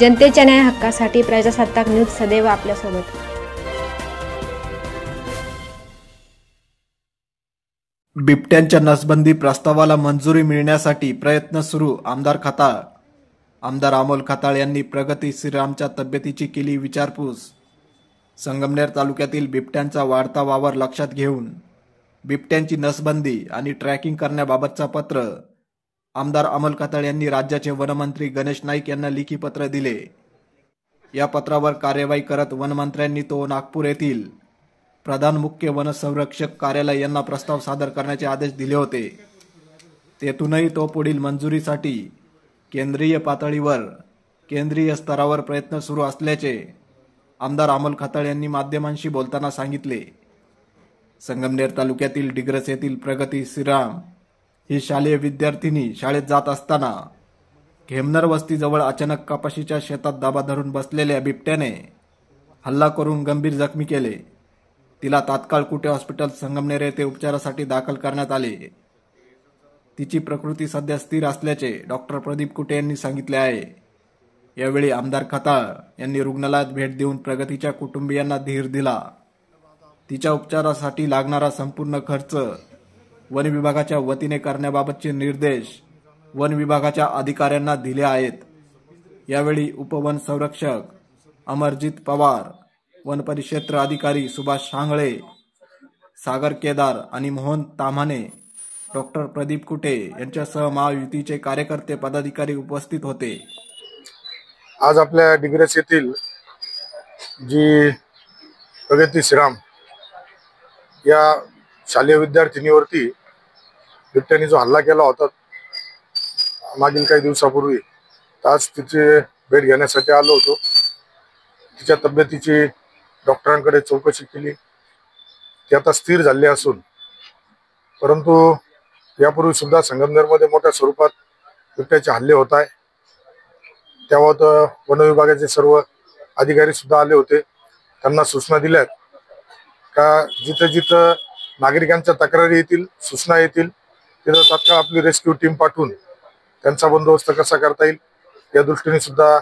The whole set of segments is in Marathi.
जनतेच्या न्याय हक्कासाठी प्रजासत्ताक न्यूज सदैव आपल्यासोबत। बिबट्यांच्या नसबंदी प्रस्तावाला मंजुरी मिळण्यासाठी प्रयत्न सुरू। आमदार खताळ आमदार अमोल खताळ यांनी प्रगती श्रीरामच्या तब्येतीची केली विचारपूस। संगमनेर तालुक्यातील बिबट्यांचा वाढता वावर लक्षात घेऊन बिबट्यांची नसबंदी आणि ट्रॅकिंग करण्याबाबतचा पत्र आमदार अमोल खताळ यांनी राज्याचे वनमंत्री गणेश नाईक यांना लेखी पत्र दिले। या पत्रावर कार्यवाही करत वनमंत्र्यांनी तो नागपूर येथील प्रधान मुख्य वनसंरक्षक कार्यालय यांना प्रस्ताव सादर करण्याचे आदेश दिले होते। तेथूनही तो पुढील मंजुरीसाठी केंद्रीय पातळीवर केंद्रीय स्तरावर प्रयत्न सुरू असल्याचे आमदार अमोल खताळ यांनी माध्यमांशी बोलताना सांगितले। संगमनेर तालुक्यातील डिग्रस येथील प्रगती श्रीराम ही शालेय विद्यार्थिनी शाळेत जात असताना खेमनर वस्तीजवळ अचानक कपाशीच्या शेतात दाबा धरून बसलेल्या बिबट्याने हल्ला करून गंभीर जखमी केले। तिला तात्काळ कुटे हॉस्पिटल संगमनेर येथे उपचारासाठी दाखल करण्यात आले। तिची प्रकृती सध्या स्थिर असल्याचे डॉक्टर प्रदीप कुटे यांनी सांगितले आहे। यावेळी आमदार खताळ यांनी रुग्णालयात भेट देऊन प्रगतीच्या कुटुंबियांना धीर दिला। तिच्या उपचारासाठी लागणारा संपूर्ण खर्च वन विभागाच्या वतीने करण्याबाबतचे निर्देश वन विभागाच्या अधिकाऱ्यांना दिले आहेत। यावेळी उपवन संरक्षक अमरजीत पवार, वन परिक्षेत्र अधिकारी सुभाष शांगळे, सागर केदार आणि मोहन ताम्हाणे, डॉक्टर प्रदीप कुटे यांच्यासह महायुतीचे कार्यकर्ते पदाधिकारी उपस्थित होते। आज आपल्या डिग्रस येथील जी प्रगती श्रीराम या शालेय विद्यार्थिनीवरती बिबट्याने जो हल्ला केला होता मागील काही दिवसापूर्वी, आज तिची भेट घेण्यासाठी आलो होतो। तिच्या तब्येतीची डॉक्टरांकडे चौकशी केली। ती आता स्थिर झाली असून, परंतु यापूर्वी सुद्धा संगमनेरमध्ये मोठ्या स्वरूपात बिबट्याचे हल्ले होत आहे। तेव्हा वन विभागाचे सर्व अधिकारी सुद्धा आले होते। त्यांना सूचना दिल्यात का जिथे जिथे नागरिकांच्या तक्रारी येतील, सूचना येतील, तिथे तात्काळ आपली रेस्क्यू टीम पाठवून त्यांचा बंदोबस्त कसा करता येईल या दृष्टीने सुद्धा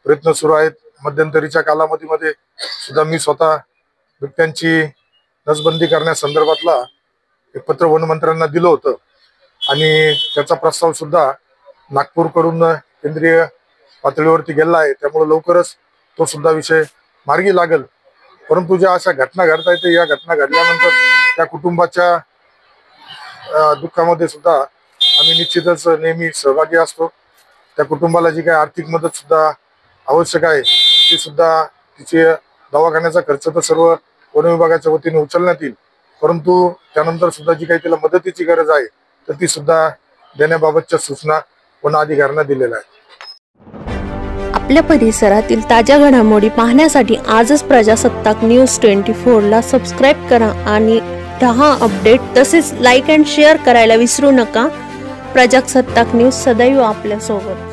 प्रयत्न सुरू आहेत। मध्यंतरीच्या कालावधीमध्ये सुद्धा मी स्वतः बिबट्यांची नसबंदी करण्यासंदर्भातला एक पत्र वनमंत्र्यांना दिलं होतं आणि त्याचा प्रस्ताव सुद्धा नागपूरकडून केंद्रीय पातळीवरती गेला आहे। त्यामुळे लवकरच तो सुद्धा विषय मार्गी लागेल। परंतु ज्या अशा घटना घडत आहेत, या घटना घडल्यानंतर त्या कुटुंबाच्या दुःखामध्ये सुद्धा आम्ही निश्चितच नेहमी सहभागी असतो। त्या कुटुंबाला जी काही आर्थिक मदत सुद्धा आवश्यक आहे ती सुद्धा, तिचे दवाखान्याचा खर्च तर सर्व वन विभागाच्या वतीने उचलण्यात येईल, परंतु त्यानंतर सुद्धा जी काही तिला मदतीची गरज आहे तर ती सुद्धा देण्याबाबतच्या सूचना वन अधिकाऱ्यांना दिलेल्या आहेत। आपल्या परिसरातील ताज्या घडामोडी पाहण्यासाठी आजच प्रजासत्ताक न्यूज 24 ला सबस्क्राइब करा आणि 10 अपडेट तसेच लाईक अँड शेअर करायला विसरू नका। प्रजासत्ताक न्यूज सदैव आपल्यासोबत।